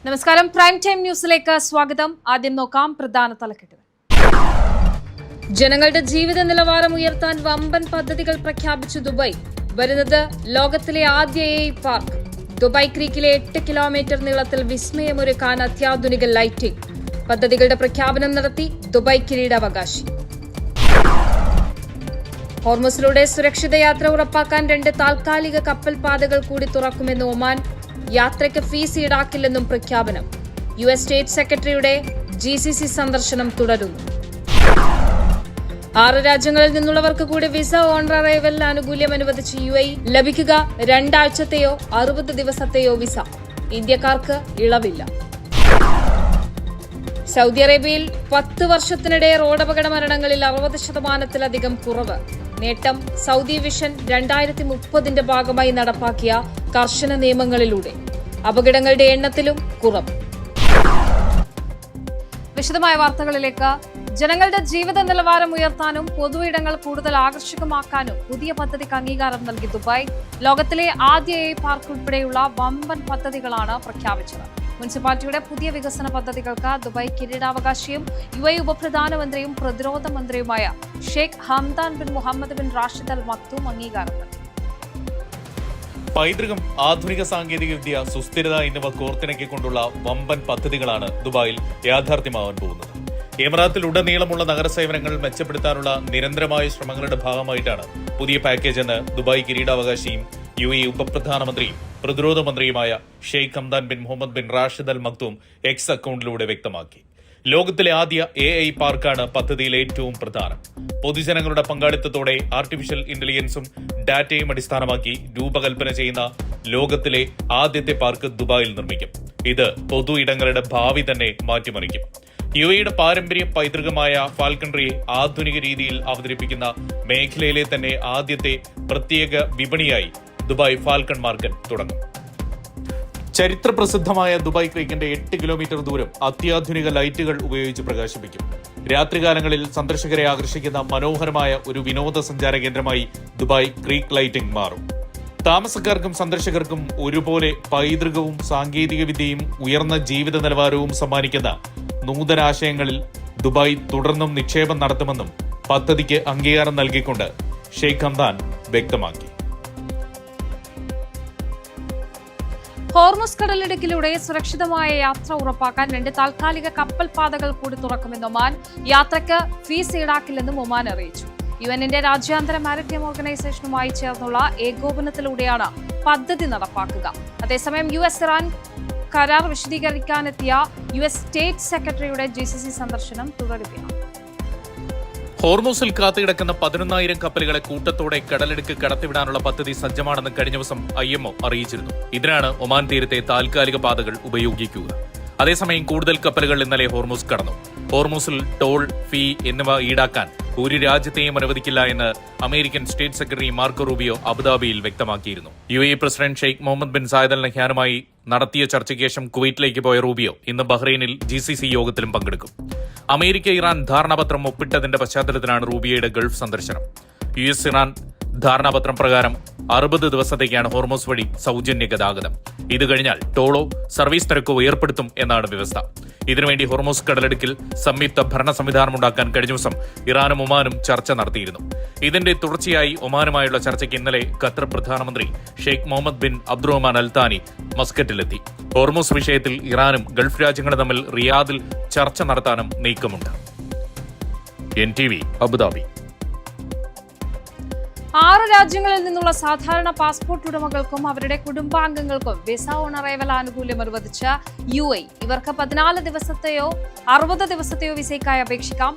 നമസ്കാരം, prime time ന്യൂസിലേക്ക് സ്വാഗതം. ആദ്യം നോക്കാം പ്രധാന തലക്കെട്ടുകൾ. ജനങ്ങളുടെ ജീവിത നിലവാരം ഉയർത്താൻ വമ്പൻ പദ്ധതികൾ പ്രഖ്യാപിച്ചു ദുബായ്. വരുന്നത് ലോകത്തിലെ ആദ്യ AI പാർക്ക്. ദുബായ് ക്രീക്കിലെ 8 കിലോമീറ്റർ നീളത്തിൽ വിസ്മയമൊരുക്കാൻ അത്യാധുനിക ലൈറ്റിംഗ്. പദ്ധതികളുടെ പ്രഖ്യാപനം നടത്തി ദുബായ് കിരീടാവകാശി. ഹോർമുസിലൂടെ സുരക്ഷിത യാത്ര ഉറപ്പാക്കാൻ 2 താൽക്കാലിക കപ്പൽ പാതകൾ കൂടി തുറക്കുമെന്ന് ഒമാൻ. യാത്രയ്ക്ക് ഫീസ് ഈടാക്കില്ലെന്നും പ്രഖ്യാപനം. US സ്റ്റേറ്റ് സെക്രട്ടറിയുടെ GCC സന്ദർശനം തുടരുന്നു. 6 രാജ്യങ്ങളിൽ നിന്നുള്ളവർക്ക് കൂടി വിസ ഓൺ അറൈവൽ ആനുകൂല്യം അനുവദിച്ച് UAE. ലഭിക്കുക 2 ആഴ്ചത്തെയോ 60 ദിവസത്തെയോ വിസ. ഇന്ത്യക്കാർക്ക് ഇളവില്ല. സൗദി അറേബ്യയിൽ 10 വർഷത്തിനിടെ റോഡപകട മരണങ്ങളിൽ 60% കുറവ്. നേട്ടം സൗദി വിഷൻ 2030 ഭാഗമായി നടപ്പാക്കിയ കർശന നിയമങ്ങളിലൂടെ. അപകടങ്ങളുടെ എണ്ണത്തിലും കുറവ്. വിശദമായ വാർത്തകളിലേക്ക്. ജനങ്ങളുടെ ജീവിത നിലവാരം ഉയർത്താനും പൊതു ഇടങ്ങൾ കൂടുതൽ ആകർഷകമാക്കാനും പുതിയ പദ്ധതിക്ക് അംഗീകാരം നൽകി ദുബായ്. ലോകത്തിലെ ആദ്യ AI പാർക്ക് ഉൾപ്പെടെയുള്ള വമ്പൻ പദ്ധതികളാണ് പ്രഖ്യാപിച്ചത്. മുനിസിപ്പാലിറ്റിയുടെ പുതിയ വികസന പദ്ധതികൾക്ക് ദുബായ് കിരീടാവകാശിയും UAE ഉപപ്രധാനമന്ത്രിയും പ്രതിരോധ മന്ത്രിയുമായ Sheikh Hamdan bin Mohammed bin Rashid Al Maktoum അംഗീകാരം നൽകി. പൈതൃകം, ആധുനിക സാങ്കേതികവിദ്യ, സുസ്ഥിരത എന്നിവ കോർത്തിണക്കിക്കൊണ്ടുള്ള വമ്പൻ പദ്ധതികളാണ് ദുബായിൽ യാഥാർത്ഥ്യമാവാൻ പോകുന്നത്. എമിറാത്തിലുടനീളമുള്ള നഗരസേവനങ്ങൾ മെച്ചപ്പെടുത്താനുള്ള നിരന്തരമായ ശ്രമങ്ങളുടെ ഭാഗമായിട്ടാണ് പുതിയ പാക്കേജ് എന്ന് ദുബായ് കിരീടാവകാശിയും UAE ഉപപ്രധാനമന്ത്രിയും പ്രതിരോധ മന്ത്രിയുമായ Sheikh Hamdan bin Mohammed bin Rashid Al Maktoum X അക്കൌണ്ടിലൂടെ വ്യക്തമാക്കി. ലോകത്തിലെ ആദ്യ AI പാർക്കാണ് പദ്ധതിയിൽ ഏറ്റവും പ്രധാനം. പൊതുജനങ്ങളുടെ പങ്കാളിത്തത്തോടെ ആർട്ടിഫിഷ്യൽ ഇന്റലിജൻസും ഡാറ്റയും അടിസ്ഥാനമാക്കി രൂപകൽപ്പന ചെയ്യുന്ന ലോകത്തിലെ ആദ്യത്തെ പാർക്ക് ദുബായിൽ നിർമ്മിക്കും. ഇത് പൊതു ഇടങ്ങളുടെ ഭാവി തന്നെ മാറ്റിമറിക്കും. UAEയുടെ പാരമ്പര്യ പൈതൃകമായ ഫാൽക്കൺട്രിയെ ആധുനിക രീതിയിൽ അവതരിപ്പിക്കുന്ന മേഖലയിലെ തന്നെ ആദ്യത്തെ പ്രത്യേക വിപണിയായി ദുബായ് ഫാൽക്കൺ മാർക്കറ്റ് തുടങ്ങും. ചരിത്ര പ്രസിദ്ധമായ ദുബായ് ക്രീക്കിന്റെ 8 കിലോമീറ്റർ ദൂരം അത്യാധുനിക ലൈറ്റുകൾ ഉപയോഗിച്ച് പ്രകാശിപ്പിക്കും. രാത്രികാലങ്ങളിൽ സന്ദർശകരെ ആകർഷിക്കുന്ന മനോഹരമായ ഒരു വിനോദസഞ്ചാര കേന്ദ്രമായി ദുബായ് ക്രീക്ക് ലൈറ്റിംഗ് മാറും. താമസക്കാർക്കും സന്ദർശകർക്കും ഒരുപോലെ പൈതൃകവും സാങ്കേതിക വിദ്യയും ഉയർന്ന ജീവിത നിലവാരവും സമ്മാനിക്കുന്ന നൂതനാശയങ്ങളിൽ ദുബായ് തുടർന്നും നിക്ഷേപം നടത്തുമെന്നും പദ്ധതിക്ക് അംഗീകാരം നൽകിക്കൊണ്ട് ഷെയ്ഖ് ഹംദാൻ വ്യക്തമാക്കി. ഹോർമുസ് കടലിടുക്കിലൂടെ സുരക്ഷിതമായ യാത്ര ഉറപ്പാക്കാൻ 2 താൽക്കാലിക കപ്പൽ പാതകൾ കൂടി തുറക്കുമെന്ന് ഒമാൻ. യാത്രയ്ക്ക് ഫീസ് ഈടാക്കില്ലെന്നും ഒമാൻ അറിയിച്ചു. UN-ന്റെ രാജ്യാന്തര മാരിടൈം ഓർഗനൈസേഷനുമായി ചേർന്നുള്ള ഏകോപനത്തിലൂടെയാണ് പദ്ധതി നടപ്പാക്കുക. അതേസമയം US ഇറാൻ കരാർ വിശദീകരിക്കാനെത്തിയ US സ്റ്റേറ്റ് സെക്രട്ടറിയുടെ GCC സന്ദർശനം തുടരുകയാണ്. ഹോർമുസിൽ കാത്തുകിടക്കുന്ന 11,000 കപ്പലുകളെ കൂട്ടത്തോടെ കടലിടുക്ക് കടത്തിവിടാനുള്ള പദ്ധതി സജ്ജമാണെന്ന് കഴിഞ്ഞ ദിവസം IMO അറിയിച്ചിരുന്നു. ഇതിനാണ് ഒമാൻ തീരത്തെ താൽക്കാലിക പാതകൾ ഉപയോഗിക്കുക. അതേസമയം കൂടുതൽ കപ്പലുകൾ ഇന്നലെ ഹോർമുസ് കടന്നു. ഹോർമുസിൽ ടോൾ, ഫീ എന്നിവ ഈടാക്കാൻ ഒരു രാജ്യത്തെയും അനുവദിക്കില്ല എന്ന് American state secretary Marco Rubio അബുദാബിയിൽ വ്യക്തമാക്കിയിരുന്നു. UAE president Sheikh Mohammed bin Zayed Al നഹ്യാനുമായി നടത്തിയ ചർച്ചയ്ക്ക് ശേഷം കുവൈറ്റിലേക്ക് പോയ റൂബിയോ ഇന്ന് ബഹ്റൈനിൽ GCC യോഗത്തിലും പങ്കെടുക്കും. അമേരിക്ക ഇറാൻ ധാരണാപത്രം ഒപ്പിട്ടതിന്റെ പശ്ചാത്തലത്തിലാണ് റൂബിയോയുടെ ഗൾഫ് സന്ദർശനം. US ഇറാൻ ധാരണാപത്രം പ്രകാരം 60 ദിവസത്തേക്കാണ് ഹോർമുസ് വഴി സൗജന്യ ഗതാഗതം. ഇത് കഴിഞ്ഞാൽ ടോളോ, സർവീസ് നിരക്കോ ഏർപ്പെടുത്തും എന്നാണ് വ്യവസ്ഥ. ഇതിനുവേണ്ടി ഹോർമുസ് കടലിടുക്കിൽ സംയുക്ത ഭരണ സംവിധാനമുണ്ടാക്കാൻ കഴിഞ്ഞ ദിവസം ഇറാനും ഒമാനും ചർച്ച നടത്തിയിരുന്നു. ഇതിന്റെ തുടർച്ചയായി ഒമാനുമായുള്ള ചർച്ചയ്ക്ക് ഇന്നലെ ഖത്തർ പ്രധാനമന്ത്രി ഷെയ്ഖ് മുഹമ്മദ് ബിൻ അബ്ദുറഹ്മാൻ അൽ താനി മസ്കറ്റിലെത്തി. ഹോർമുസ് വിഷയത്തിൽ ഇറാനും ഗൾഫ് രാജ്യങ്ങളും തമ്മിൽ റിയാദിൽ ചർച്ച നടത്താനും നീക്കമുണ്ട്. NTV Abu Dhabi. 6 രാജ്യങ്ങളിൽ നിന്നുള്ള സാധാരണ പാസ്പോർട്ട് ഉടമകൾക്കും അവരുടെ കുടുംബാംഗങ്ങൾക്കും വിസ ഓൺ അറൈവൽ ആനുകൂല്യം അനുവദിച്ച UAE. ഇവർക്ക് 14 ദിവസത്തെയോ 60 ദിവസത്തെയോ വിസയ്ക്കായി അപേക്ഷിക്കാം.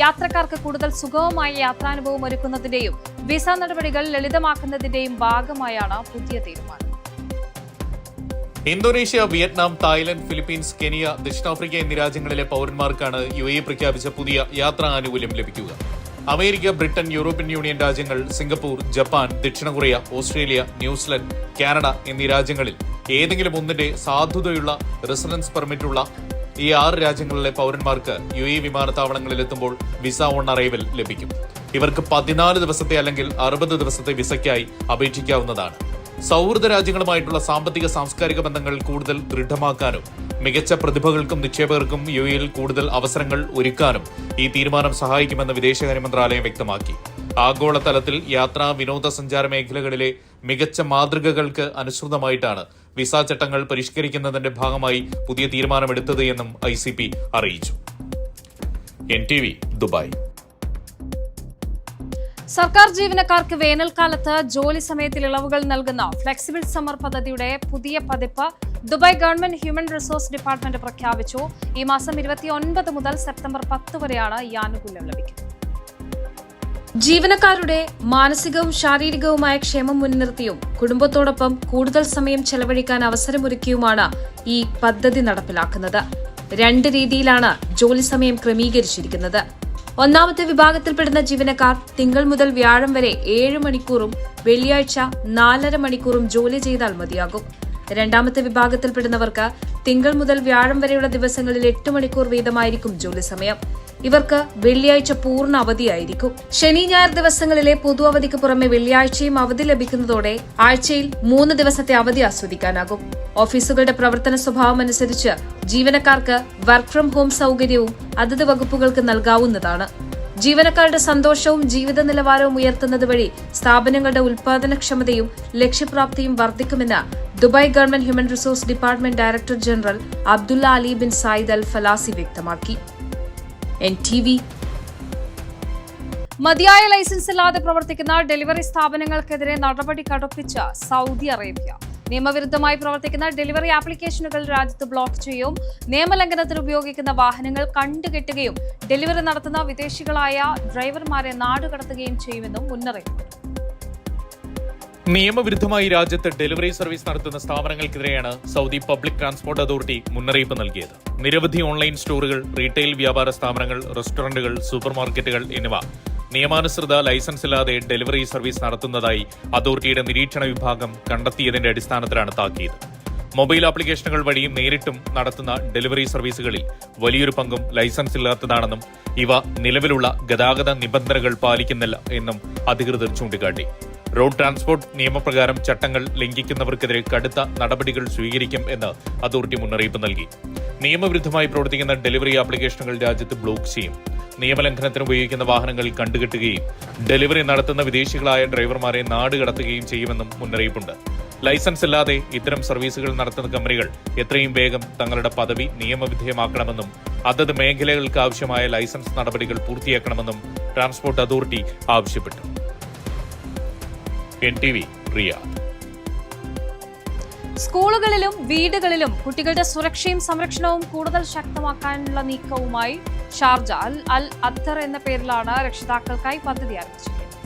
യാത്രക്കാർക്ക് കൂടുതൽ സുഗമമായ യാത്രാനുഭവം ഒരുക്കുന്നതിന്റെയും വിസ നടപടികൾ ലളിതമാക്കുന്നതിന്റെയും ഭാഗമായാണ് പുതിയ തീരുമാനം. Indonesia, Vietnam, Thailand, Philippines, Kenya, ദക്ഷിണാഫ്രിക്ക എന്നീ രാജ്യങ്ങളിലെ പൗരന്മാർക്കാണ് UAE പ്രഖ്യാപിച്ച പുതിയ യാത്രാ ആനുകൂല്യം ലഭിക്കുക. അമേരിക്ക, ബ്രിട്ടൻ, യൂറോപ്യൻ യൂണിയൻ രാജ്യങ്ങൾ, സിംഗപ്പൂർ, ജപ്പാൻ, ദക്ഷിണ കൊറിയ, ഓസ്ട്രേലിയ, ന്യൂസിലൻഡ്, കാനഡ എന്നീ രാജ്യങ്ങളിൽ ഏതെങ്കിലും ഒന്നിന്റെ സാധുതയുള്ള റെസിഡൻസ് പെർമിറ്റുള്ള ഈ 6 രാജ്യങ്ങളിലെ പൗരന്മാർക്ക് UAE വിമാനത്താവളങ്ങളിൽ എത്തുമ്പോൾ വിസ ഓൺ അറൈവൽ ലഭിക്കും. ഇവർക്ക് 14 ദിവസത്തെ അല്ലെങ്കിൽ 60 ദിവസത്തെ വിസയ്ക്കായി അപേക്ഷിക്കാവുന്നതാണ്. സൗഹൃദ രാജ്യങ്ങളുമായിട്ടുള്ള സാമ്പത്തിക സാംസ്കാരിക ബന്ധങ്ങൾ കൂടുതൽ ദൃഢമാക്കാനും മികച്ച പ്രതിഭകൾക്കും നിക്ഷേപകർക്കും UAE കൂടുതൽ അവസരങ്ങൾ ഒരുക്കാനും ഈ തീരുമാനം സഹായിക്കുമെന്ന് വിദേശകാര്യ മന്ത്രാലയം വ്യക്തമാക്കി. ആഗോളതലത്തിൽ യാത്രാ വിനോദസഞ്ചാര മേഖലകളിലെ മികച്ച മാതൃകകൾക്ക് അനുസൃതമായിട്ടാണ് വിസ ചട്ടങ്ങൾ പരിഷ്കരിക്കുന്നതിന്റെ ഭാഗമായി പുതിയ തീരുമാനമെടുത്തത് എന്നും ICP അറിയിച്ചു. NTV Dubai. സർക്കാർ ജീവനക്കാർക്ക് വേനൽക്കാലത്ത് ജോലി സമയത്തിൽ ഇളവുകൾ നൽകുന്ന ഫ്ലെക്സിബിൾ സമ്മർ പദ്ധതിയുടെ പുതിയ പതിപ്പ് Dubai government human resource department പ്രഖ്യാപിച്ചു. ഈ മാസം 29 മുതൽ സെപ്റ്റംബർ 10 വരെയാണ് ഈ ആനുകൂല്യം ലഭിക്കുന്നത്. ജീവനക്കാരുടെ മാനസികവും ശാരീരികവുമായ ക്ഷേമം മുൻനിർത്തിയും കുടുംബത്തോടൊപ്പം കൂടുതൽ സമയം ചെലവഴിക്കാൻ അവസരമൊരുക്കിയുമാണ് ഈ പദ്ധതി നടപ്പിലാക്കുന്നത്. 2 രീതിയിലാണ് ജോലി സമയം ക്രമീകരിച്ചിരിക്കുന്നത്. ഒന്നാമത്തെ വിഭാഗത്തിൽപ്പെടുന്ന ജീവനക്കാർ തിങ്കൾ മുതൽ വ്യാഴം വരെ 7 മണിക്കൂറും വെള്ളിയാഴ്ച 4.5 മണിക്കൂറും ജോലി ചെയ്താൽ മതിയാകും. രണ്ടാമത്തെ വിഭാഗത്തിൽപ്പെടുന്നവർക്ക് തിങ്കൾ മുതൽ വ്യാഴം വരെയുള്ള ദിവസങ്ങളിൽ 8 മണിക്കൂർ വീതമായിരിക്കും ജോലി സമയം. ഇവർക്ക് വെള്ളിയാഴ്ച പൂർണ്ണ അവധിയായിരിക്കും. ശനി ഞായർ ദിവസങ്ങളിലെ പൊതു അവധിക്ക് പുറമെ വെള്ളിയാഴ്ചയും അവധി ലഭിക്കുന്നതോടെ ആഴ്ചയിൽ 3 ദിവസത്തെ അവധി ആസ്വദിക്കാനാകും. ഓഫീസുകളുടെ പ്രവർത്തന സ്വഭാവം അനുസരിച്ച് ജീവനക്കാർക്ക് വർക്ക് ഫ്രം ഹോം സൌകര്യവും അതത് വകുപ്പുകൾക്ക് നൽകാവുന്നതാണ്. ജീവനക്കാരുടെ സന്തോഷവും ജീവിത നിലവാരവും ഉയർത്തുന്നത് വഴി സ്ഥാപനങ്ങളുടെ ഉൽപാദനക്ഷമതയും ലക്ഷ്യപ്രാപ്തിയും വർദ്ധിക്കുമെന്ന് Dubai government human resource department director general Abdullah Ali bin Zayed Al Falasi വ്യക്തമാക്കി. NTV. മതിയായ ലൈസൻസ് ഇല്ലാതെ പ്രവർത്തിക്കുന്ന ഡെലിവറി സ്ഥാപനങ്ങൾക്കെതിരെ നടപടി കടുപ്പിച്ച സൗദി അറേബ്യ. നിയമവിരുദ്ധമായി പ്രവർത്തിക്കുന്ന ഡെലിവറി ആപ്ലിക്കേഷനുകൾ രാജ്യത്ത് ബ്ലോക്ക് ചെയ്യും. നിയമലംഘനത്തിന് ഉപയോഗിക്കുന്ന വാഹനങ്ങൾ കണ്ടുകെട്ടുകയും ഡെലിവറി നടത്തുന്ന വിദേശികളായ ഡ്രൈവർമാരെ നാടുകടത്തുകയും ചെയ്യുമെന്നും മുന്നറിയിപ്പ്. നിയമവിരുദ്ധമായി രാജ്യത്ത് ഡെലിവറി സർവീസ് നടത്തുന്ന സ്ഥാപനങ്ങൾക്കെതിരെയാണ് സൗദി പബ്ലിക് ട്രാൻസ്പോർട്ട് അതോറിറ്റി മുന്നറിയിപ്പ് നൽകിയത്. നിരവധി ഓൺലൈൻ സ്റ്റോറുകൾ, റീറ്റെയിൽ വ്യാപാര സ്ഥാപനങ്ങൾ, റെസ്റ്റോറന്റുകൾ, സൂപ്പർമാർക്കറ്റുകൾ എന്നിവ നിയമാനുസൃത ലൈസൻസ് ഇല്ലാതെ ഡെലിവറി സർവീസ് നടത്തുന്നതായി അതോറിറ്റിയുടെ നിരീക്ഷണ വിഭാഗം കണ്ടെത്തിയതിന്റെ അടിസ്ഥാനത്തിലാണ് താക്കീത്. മൊബൈൽ ആപ്ലിക്കേഷനുകൾ വഴിയും നേരിട്ടും നടത്തുന്ന ഡെലിവറി സർവീസുകളിൽ വലിയൊരു പങ്കും ലൈസൻസ് ഇല്ലാത്തതാണെന്നും ഇവ നിലവിലുള്ള ഗതാഗത നിബന്ധനകൾ പാലിക്കുന്നില്ല എന്നും അധികൃതർ ചൂണ്ടിക്കാട്ടി. റോഡ് ട്രാൻസ്പോർട്ട് നിയമപ്രകാരം ചട്ടങ്ങൾ ലംഘിക്കുന്നവർക്കെതിരെ കടുത്ത നടപടികൾ സ്വീകരിക്കും എന്ന് അതോറിറ്റി മുന്നറിയിപ്പ് നൽകി. നിയമവിരുദ്ധമായി പ്രവർത്തിക്കുന്ന ഡെലിവറി ആപ്ലിക്കേഷനുകൾ രാജ്യത്ത് ബ്ലോക്ക് ചെയ്യും. നിയമലംഘനത്തിന് ഉപയോഗിക്കുന്ന വാഹനങ്ങൾ കണ്ടുകെട്ടുകയും ഡെലിവറി നടത്തുന്ന വിദേശികളായ ഡ്രൈവർമാരെ നാടുകടത്തുകയും ചെയ്യുമെന്നും മുന്നറിയിപ്പുണ്ട്. ലൈസൻസ് ഇല്ലാതെ ഇത്തരം സർവീസുകൾ നടത്തുന്ന കമ്പനികൾ എത്രയും വേഗം തങ്ങളുടെ പദവി നിയമവിധേയമാക്കണമെന്നും അതത് മേഖലകൾക്ക് ആവശ്യമായ ലൈസൻസ് നടപടികൾ പൂർത്തിയാക്കണമെന്നും ട്രാൻസ്പോർട്ട് അതോറിറ്റി ആവശ്യപ്പെട്ടു. NTV Riyadh. സ്കൂളുകളിലും വീടുകളിലും കുട്ടികളുടെ സുരക്ഷയും സംരക്ഷണവും കൂടുതൽ ശക്തമാക്കാനുള്ള നീക്കവുമായി ഷാർജ അൽ അത്തർ എന്ന പേരിലാണ് രക്ഷിതാക്കൾക്കായി പദ്ധതി ആരംഭിച്ചിരിക്കുന്നത്.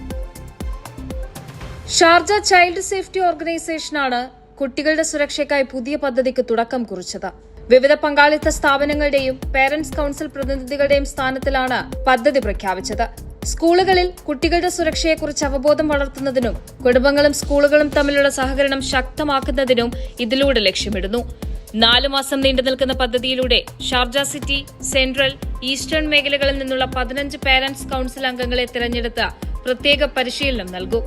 ഷാർജ ചൈൽഡ് സേഫ്റ്റി ഓർഗനൈസേഷനാണ് കുട്ടികളുടെ സുരക്ഷയ്ക്കായി പുതിയ പദ്ധതിക്ക് തുടക്കം കുറിച്ചത്. വിവിധ പങ്കാളിത്ത സ്ഥാപനങ്ങളുടെയും പേരന്റ്സ് കൌൺസിൽ പ്രതിനിധികളുടെയും സ്ഥാനത്തിലാണ് പദ്ധതി പ്രഖ്യാപിച്ചത്. സ്കൂളുകളിൽ കുട്ടികളുടെ സുരക്ഷയെക്കുറിച്ച് അവബോധം വളർത്തുന്നതിനും കുടുംബങ്ങളും സ്കൂളുകളും തമ്മിലുള്ള സഹകരണം ശക്തമാക്കുന്നതിനും ഇതിലൂടെ ലക്ഷ്യമിടുന്നു. 4 മാസം നീണ്ടു നിൽക്കുന്ന പദ്ധതിയിലൂടെ ഷാർജ സിറ്റി, സെൻട്രൽ, ഈസ്റ്റേൺ മേഖലകളിൽ നിന്നുള്ള 15 പേരന്റ്സ് കൌൺസിൽ അംഗങ്ങളെ തിരഞ്ഞെടുത്ത് പ്രത്യേക പരിശീലനം നൽകും.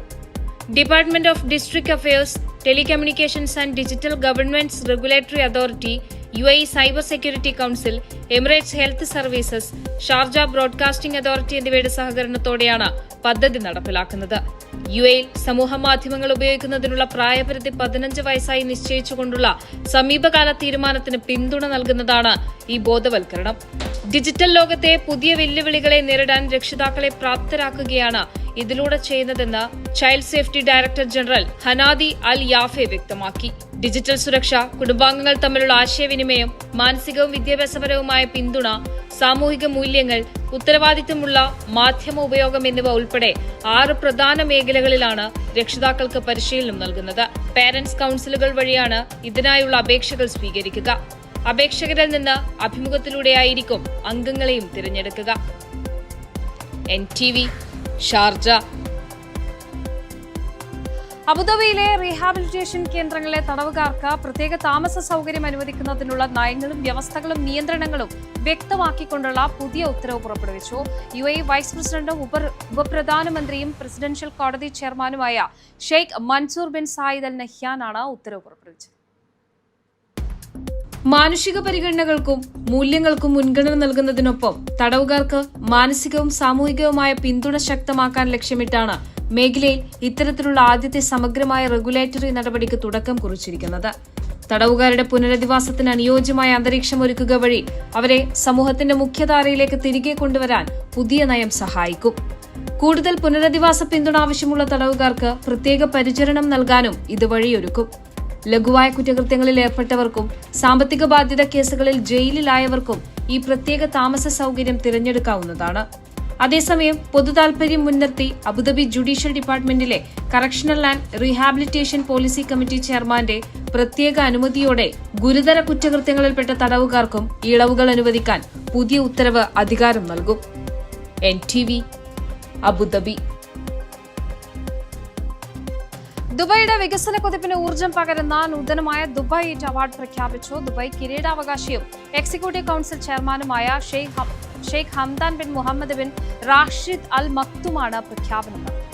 Department of district affairs, telecommunications and digital governments regulatory authority, UAE cyber security council, Emirates health services, Sharjah broadcasting authority എന്നിവയുടെ സഹകരണത്തോടെയാണ് പദ്ധതി നടപ്പിലാക്കുന്നത്. UAE സമൂഹ മാധ്യമങ്ങൾ ഉപയോഗിക്കുന്നതിനുള്ള പ്രായപരിധി 15 വയസ്സായി നിശ്ചയിച്ചുകൊണ്ടുള്ള സമീപകാല തീരുമാനത്തിന് പിന്തുണ നൽകുന്നതാണ് ഈ ബോധവൽക്കരണം. ഡിജിറ്റൽ ലോകത്തെ പുതിയ വെല്ലുവിളികളെ നേരിടാൻ രക്ഷിതാക്കളെ പ്രാപ്തരാക്കുകയാണ് ഇതിലൂടെ ചെയ്യുന്നതെന്ന് child safety director general Hanadi Al Yafe വ്യക്തമാക്കി. ഡിജിറ്റൽ സുരക്ഷ, കുടുംബാംഗങ്ങൾ തമ്മിലുള്ള ആശയവിനിമയം, മാനസികവും വിദ്യാഭ്യാസപരവുമായ പിന്തുണ, സാമൂഹിക മൂല്യങ്ങൾ, ഉത്തരവാദിത്തമുള്ള മാധ്യമ ഉപയോഗം എന്നിവ ഉൾപ്പെടെ 6 പ്രധാന മേഖലകളിലാണ് രക്ഷിതാക്കൾക്ക് പരിശീലനം നൽകുന്നത്. പേരന്റ്സ് കൌൺസിലുകൾ വഴിയാണ് ഇതിനായുള്ള അപേക്ഷകൾ സ്വീകരിക്കുക. അപേക്ഷകരിൽ നിന്ന് അഭിമുഖത്തിലൂടെയായിരിക്കും അംഗങ്ങളെയും തിരഞ്ഞെടുക്കുക. NTV Sharjah. അബുദാബിയിലെ റീഹാബിലിറ്റേഷൻ കേന്ദ്രങ്ങളിലെ തടവുകാർക്ക് പ്രത്യേക താമസ സൗകര്യം അനുവദിക്കുന്നതിനുള്ള നയങ്ങളും വ്യവസ്ഥകളും നിയന്ത്രണങ്ങളും വ്യക്തമാക്കിക്കൊണ്ടുള്ള പുതിയ ഉത്തരവ് പുറപ്പെടുവിച്ചു. UAE വൈസ് പ്രസിഡന്റും ഉപപ്രധാനമന്ത്രിയും പ്രസിഡൻഷ്യൽ കോടതി ചെയർമാനുമായ Sheikh Mansour bin Zayed Al നഹ്യാനാണ് ഉത്തരവ് പുറപ്പെടുവിച്ചത്. മാനുഷിക പരിഗണനകൾക്കും മൂല്യങ്ങൾക്കും മുൻഗണന നൽകുന്നതിനൊപ്പം തടവുകാർക്ക് മാനസികവും സാമൂഹികവുമായ പിന്തുണ ശക്തമാക്കാൻ ലക്ഷ്യമിട്ടാണ് മേഖലയിൽ ഇത്തരത്തിലുള്ള ആദ്യത്തെ സമഗ്രമായ റെഗുലേറ്ററി നടപടിക്ക് തുടക്കം കുറിച്ചിരിക്കുന്നത്. തടവുകാരുടെ പുനരധിവാസത്തിന് അനുയോജ്യമായ അന്തരീക്ഷം ഒരുക്കുക വഴി അവരെ സമൂഹത്തിന്റെ മുഖ്യധാരയിലേക്ക് തിരികെ കൊണ്ടുവരാൻ പുതിയ നയം സഹായിക്കും. കൂടുതൽ പുനരധിവാസ പിന്തുണ ആവശ്യമുള്ള തടവുകാർക്ക് പ്രത്യേക പരിചരണം നൽകാനും ഇത് വഴിയൊരുക്കും. ലഘുവായ കുറ്റകൃത്യങ്ങളിൽ ഏർപ്പെട്ടവർക്കും സാമ്പത്തിക ബാധ്യത കേസുകളിൽ ജയിലിലായവർക്കും ഈ പ്രത്യേക താമസ സൗകര്യം തിരഞ്ഞെടുക്കാവുന്നതാണ്. അതേസമയം പൊതുതാൽപര്യം മുൻനിർത്തി അബുദാബി ജുഡീഷ്യൽ ഡിപ്പാർട്ട്മെന്റിലെ correctional and rehabilitation policy committee ചെയർമാന്റെ പ്രത്യേക അനുമതിയോടെ ഗുരുതര കുറ്റകൃത്യങ്ങളിൽപ്പെട്ട തടവുകാർക്കും ഇളവുകൾ അനുവദിക്കാൻ പുതിയ ഉത്തരവ് അധികാരം നൽകും. NTV Abu Dhabi. ദുബായിയുടെ വികസന കുതിപ്പിന് ഊർജ്ജം പകരുന്ന നൂതനമായ ദുബായ് ഈറ്റ് അവാർഡ് പ്രഖ്യാപിച്ചു. ദുബായ് കിരീടാവകാശിയും എക്സിക്യൂട്ടീവ് കൌൺസിൽ ചെയർമാനുമായ Sheikh Hamdan bin Mohammed bin Rashid Al മക്തുമാണ് പ്രഖ്യാപനം നടത്തിയത്.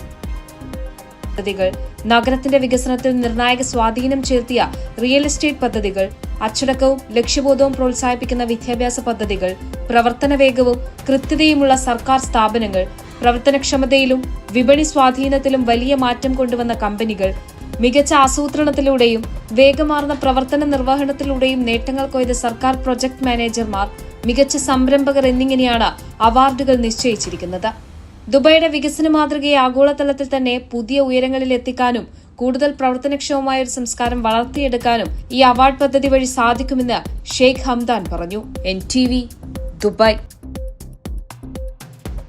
പദ്ധതികൾ, നഗരത്തിന്റെ വികസനത്തിൽ നിർണായക സ്വാധീനം ചെലുത്തിയ റിയൽ എസ്റ്റേറ്റ് പദ്ധതികൾ, അച്ചടക്കവും ലക്ഷ്യബോധവും പ്രോത്സാഹിപ്പിക്കുന്ന വിദ്യാഭ്യാസ പദ്ധതികൾ, പ്രവർത്തന വേഗവും കൃത്യതയുമുള്ള സർക്കാർ സ്ഥാപനങ്ങൾ, പ്രവർത്തനക്ഷമതയിലും വിപണി സ്വാധീനത്തിലും വലിയ മാറ്റം കൊണ്ടുവന്ന കമ്പനികൾ, മികച്ച ആസൂത്രണത്തിലൂടെയും വേഗമാർന്ന പ്രവർത്തന നിർവഹണത്തിലൂടെയും നേട്ടങ്ങൾ കൊയ്ത സർക്കാർ പ്രൊജക്ട് മാനേജർമാർ, മികച്ച സംരംഭകർ എന്നിങ്ങനെയാണ് അവാർഡുകൾ നിശ്ചയിച്ചിരിക്കുന്നത്. ദുബായിയുടെ വികസന മാതൃകയെ ആഗോളതലത്തിൽ തന്നെ പുതിയ ഉയരങ്ങളിൽ എത്തിക്കാനും കൂടുതൽ പ്രവർത്തനക്ഷമമായ ഒരു സംസ്കാരം വളർത്തിയെടുക്കാനും ഈ അവാർഡ് പദ്ധതി വഴി സാധിക്കുമെന്ന് ഷെയ്ഖ് ഹംദാൻ പറഞ്ഞു. NTV Dubai.